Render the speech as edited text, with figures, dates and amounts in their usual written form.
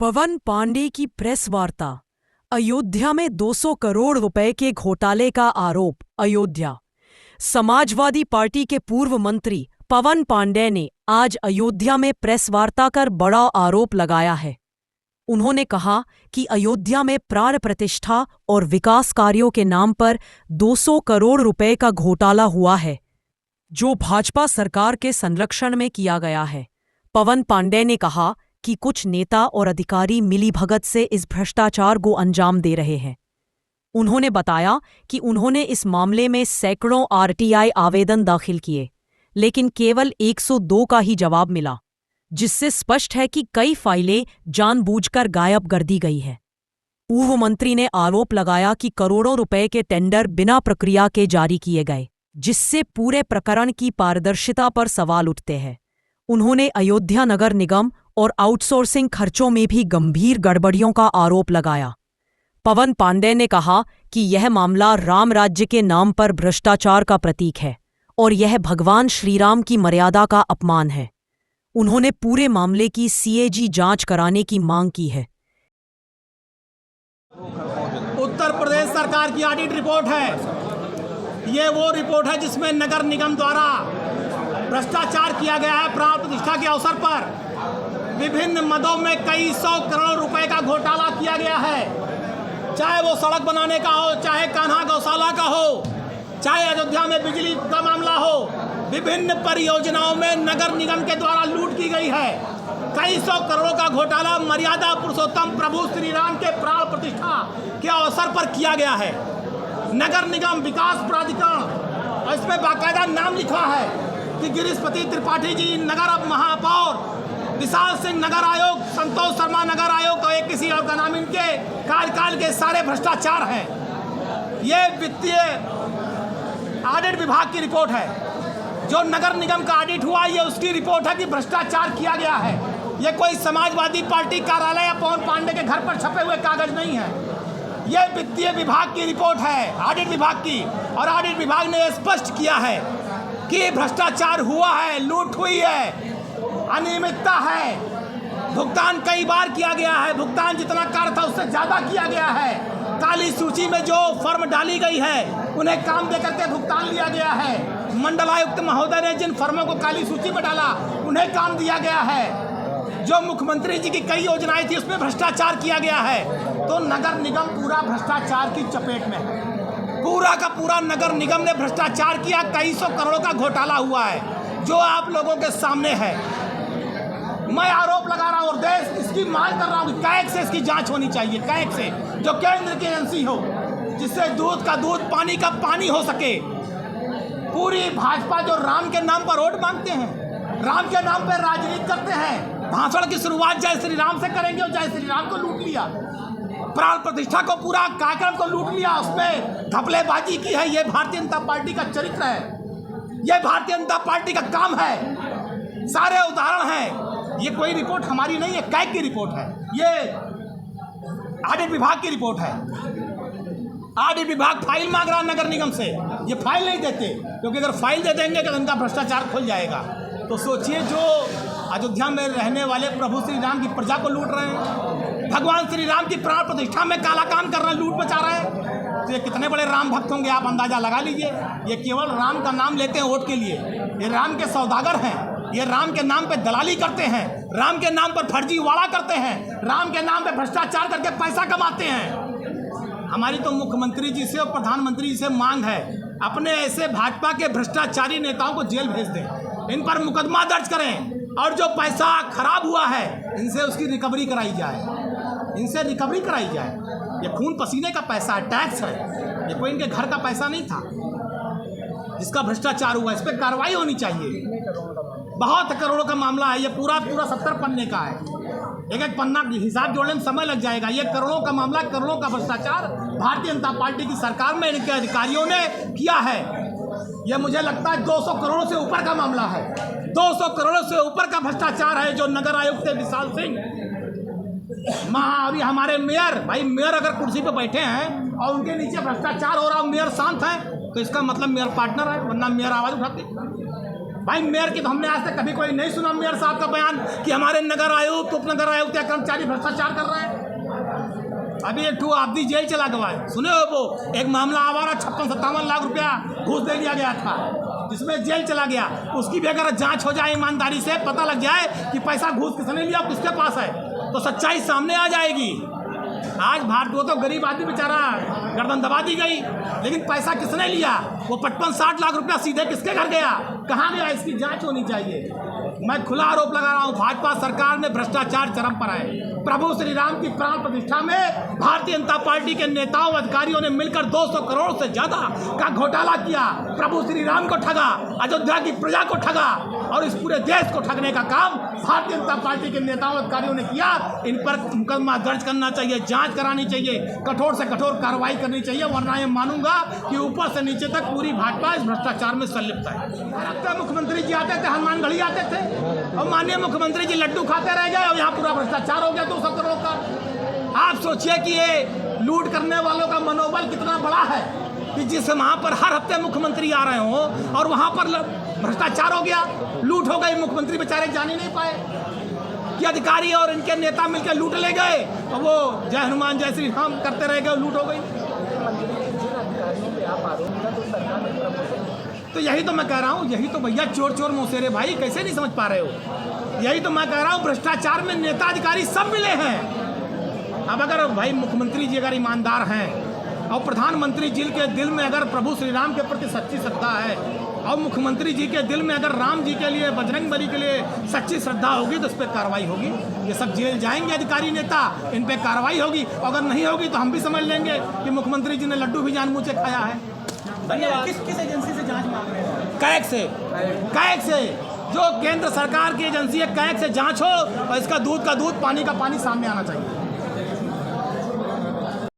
पवन पांडे की प्रेस वार्ता। अयोध्या में 200 करोड़ रुपए के घोटाले का आरोप। अयोध्या। समाजवादी पार्टी के पूर्व मंत्री पवन पांडे ने आज अयोध्या में प्रेस वार्ता कर बड़ा आरोप लगाया है। उन्होंने कहा कि अयोध्या में प्राण प्रतिष्ठा और विकास कार्यों के नाम पर 200 करोड़ रुपए का घोटाला हुआ है, जो भाजपा सरकार के संरक्षण में किया गया है। पवन पांडे ने कहा कि कुछ नेता और अधिकारी मिलीभगत से इस भ्रष्टाचार को अंजाम दे रहे हैं। उन्होंने बताया कि उन्होंने इस मामले में सैकड़ों आरटीआई आवेदन दाखिल किए, लेकिन केवल 102 का ही जवाब मिला, जिससे स्पष्ट है कि कई फाइलें जानबूझकर गायब कर दी गई है। पूर्व मंत्री ने आरोप लगाया कि करोड़ों रुपए के टेंडर बिना प्रक्रिया के जारी किए गए, जिससे पूरे प्रकरण की पारदर्शिता पर सवाल उठते हैं। उन्होंने अयोध्या नगर निगम और आउटसोर्सिंग खर्चों में भी गंभीर गड़बड़ियों का आरोप लगाया। पवन पांडे ने कहा कि यह मामला राम राज्य के नाम पर भ्रष्टाचार का प्रतीक है और यह भगवान श्रीराम की मर्यादा का अपमान है। उन्होंने पूरे मामले की सीएजी जांच कराने की मांग की है। उत्तर प्रदेश सरकार की ऑडिट रिपोर्ट है। ये वो रिपोर्ट है जिसमें नगर निगम द्वारा भ्रष्टाचार किया गया है। प्राण प्रतिष्ठा के अवसर पर विभिन्न मदों में कई 100 करोड़ रुपए का घोटाला किया गया है। चाहे वो सड़क बनाने का हो, चाहे कान्हा गौशाला का हो, चाहे अयोध्या में बिजली का मामला हो, विभिन्न परियोजनाओं में नगर निगम के द्वारा लूट की गई है। कई 100 करोड़ का घोटाला मर्यादा पुरुषोत्तम प्रभु श्री राम के प्राण प्रतिष्ठा के अवसर पर किया गया है। नगर निगम विकास प्राधिकरण, और इसमें बाकायदा नाम लिखा है कि गिरीशपति त्रिपाठी जी नगर महापौर, विशाल सिंह नगर आयोग, संतोष शर्मा नगर आयोग, तो एक किसी और का नाम, इनके कार्यकाल के सारे भ्रष्टाचार हैं। ये वित्तीय ऑडिट विभाग की रिपोर्ट है। जो नगर निगम का ऑडिट हुआ, ये उसकी रिपोर्ट है कि भ्रष्टाचार किया गया है। ये कोई समाजवादी पार्टी कार्यालय या पवन पांडे के घर पर छपे हुए कागज नहीं है। ये वित्तीय विभाग की रिपोर्ट है, ऑडिट विभाग की, और ऑडिट विभाग ने स्पष्ट किया है कि भ्रष्टाचार हुआ है, लूट हुई है, अनियमितता है, भुगतान कई बार किया गया है, भुगतान जितना कार्य था उससे ज़्यादा किया गया है। काली सूची में जो फर्म डाली गई है उन्हें काम देकर के भुगतान लिया गया है। मंडलायुक्त महोदय ने जिन फर्मों को काली सूची में डाला उन्हें काम दिया गया है। जो मुख्यमंत्री जी की कई योजनाएं थी उसमें भ्रष्टाचार किया गया है। तो नगर निगम पूरा भ्रष्टाचार की चपेट में है। पूरा का पूरा नगर निगम ने भ्रष्टाचार किया। कई 100 करोड़ का घोटाला हुआ है जो आप लोगों के सामने है। मैं आरोप लगा रहा हूँ और देश इसकी मांग कर रहा हूँ कि कैग से इसकी जांच होनी चाहिए। कैग से, जो केंद्र की एजेंसी हो, जिससे दूध का दूध, पानी का पानी हो सके। पूरी भाजपा जो राम के नाम पर वोट मांगते हैं, राम के नाम पर राजनीति करते हैं, भाषण की शुरुआत जय श्री राम से करेंगे और जय श्री राम को लूट लिया। प्राण प्रतिष्ठा को, पूरा कार्यक्रम को लूट लिया, उसमें घपलेबाजी की है। ये भारतीय जनता पार्टी का चरित्र है, ये भारतीय जनता पार्टी का काम है। सारे उदाहरण हैं। ये कोई रिपोर्ट हमारी नहीं है, कैग की रिपोर्ट है। ये ऑडिट विभाग की रिपोर्ट है। ऑडिट विभाग फाइल मांग रहा नगर निगम से, ये फाइल नहीं देते, क्योंकि अगर फाइल दे देंगे तो उनका भ्रष्टाचार खुल जाएगा। तो सोचिए, जो अयोध्या में रहने वाले प्रभु श्री राम की प्रजा को लूट रहे हैं, भगवान श्री राम की प्राण प्रतिष्ठा में काला काम कर रहे हैं, लूट मचा रहे हैं, तो ये कितने बड़े राम भक्त होंगे, आप अंदाजा लगा लीजिए। ये केवल राम का नाम लेते हैं वोट के लिए। ये राम के सौदागर हैं। ये राम के नाम पे दलाली करते हैं, राम के नाम पर फर्जीवाड़ा करते हैं, राम के नाम पे भ्रष्टाचार करके पैसा कमाते हैं। हमारी तो मुख्यमंत्री जी से और प्रधानमंत्री जी से मांग है, अपने ऐसे भाजपा के भ्रष्टाचारी नेताओं को जेल भेज दें, इन पर मुकदमा दर्ज करें, और जो पैसा खराब हुआ है इनसे उसकी रिकवरी कराई जाए, इनसे रिकवरी कराई जाए। ये खून पसीने का पैसा है, टैक्स है, ये कोई इनके घर का पैसा नहीं था जिसका भ्रष्टाचार हुआ। इस पर कार्रवाई होनी चाहिए। बहुत करोड़ों का मामला है। ये पूरा 70 पन्ने का है। एक एक पन्ना हिसाब जोड़ने में समय लग जाएगा। ये करोड़ों का मामला, करोड़ों का भ्रष्टाचार भारतीय जनता पार्टी की सरकार में इनके अधिकारियों ने किया है। ये मुझे लगता है 200 करोड़ से ऊपर का मामला है। 200 करोड़ से ऊपर का भ्रष्टाचार है। जो नगर आयुक्त थे विशाल सिंह, अभी हमारे मेयर, भाई मेयर अगर कुर्सी पे बैठे हैं और उनके नीचे भ्रष्टाचार हो रहा, मेयर शांत है, तो इसका मतलब मेयर पार्टनर है, वरना मेयर आवाज उठाते। भाई मेयर की तो हमने आज तक कभी कोई नहीं सुना मेयर साहब का बयान कि हमारे नगर आयुक्त उपनगर आयुक्त या कर्मचारी भ्रष्टाचार कर रहे हैं। अभी एक ठू आपदी जेल चला गया है, सुने हो? वो एक मामला आवारा 56-57 लाख रुपया घूस दे दिया गया था, जिसमें जेल चला गया। उसकी भी अगर जांच हो जाए ईमानदारी से, पता लग जाए कि पैसा घूस किसने लिया, किसके पास है, तो सच्चाई सामने आ जाएगी। आज भारत को तो गरीब आदमी बेचारा गर्दन दबा दी गई, लेकिन पैसा किसने लिया? वो 55-60 लाख रुपया सीधे किसके घर गया, कहाँ गया? इसकी जांच होनी चाहिए। मैं खुला आरोप लगा रहा हूँ, भाजपा सरकार में भ्रष्टाचार चरम पर है। प्रभु श्री राम की प्राण प्रतिष्ठा में भारतीय जनता पार्टी के नेताओं अधिकारियों ने मिलकर 200 करोड़ से ज्यादा का घोटाला किया। प्रभु श्री राम को ठगा, अयोध्या की प्रजा को ठगा और इस पूरे देश को ठगने का काम भारतीय जनता पार्टी के नेताओं अधिकारियों ने किया। इन पर मुकदमा दर्ज करना चाहिए, जांच करानी चाहिए, कठोर से कठोर कार्रवाई करनी चाहिए, वरना ये मानूंगा कि ऊपर से नीचे तक पूरी भाजपा इस भ्रष्टाचार में संलिप्त है। मुख्यमंत्री जी आते थे, हनुमानगढ़ी आते थे और माननीय मुख्यमंत्री जी लड्डू खाते रह गए और यहाँ पूरा भ्रष्टाचार हो गया 200 करोड़ का। आप सोचिए कि ये लूट करने वालों का मनोबल कितना बड़ा है कि जिस वहाँ पर हर हफ्ते मुख्यमंत्री आ रहे हों और वहाँ पर भ्रष्टाचार हो गया, लूट हो गई, मुख्यमंत्री बेचारे जान ही नहीं पाए कि अधिकारी और इनके नेता मिलकर लूट ले गए और वो जय हनुमान जय श्री राम करते रह गए, लूट हो गई। तो यही तो मैं कह रहा हूँ, यही तो भैया चोर चोर मौसेरे भाई, कैसे नहीं समझ पा रहे हो? यही तो मैं कह रहा हूँ, भ्रष्टाचार में नेता अधिकारी सब मिले हैं। अब अगर भाई मुख्यमंत्री जी अगर ईमानदार हैं और प्रधानमंत्री जी के दिल में अगर प्रभु श्री राम के प्रति सच्ची श्रद्धा है और मुख्यमंत्री जी के दिल में अगर राम जी के लिए, बजरंगबली के लिए सच्ची श्रद्धा होगी तो इस पर कार्रवाई होगी। ये सब जेल जाएंगे अधिकारी नेता, इन पे कार्रवाई होगी। अगर नहीं होगी तो हम भी समझ लेंगे कि मुख्यमंत्री जी ने लड्डू भी जानबूझ के खाया है। किस एजेंसी से जांच मांग रहे हैं? कैग से, कैग से, जो केंद्र सरकार की एजेंसी है, कैग से जांच हो और इसका दूध का दूध, पानी का पानी सामने आना चाहिए।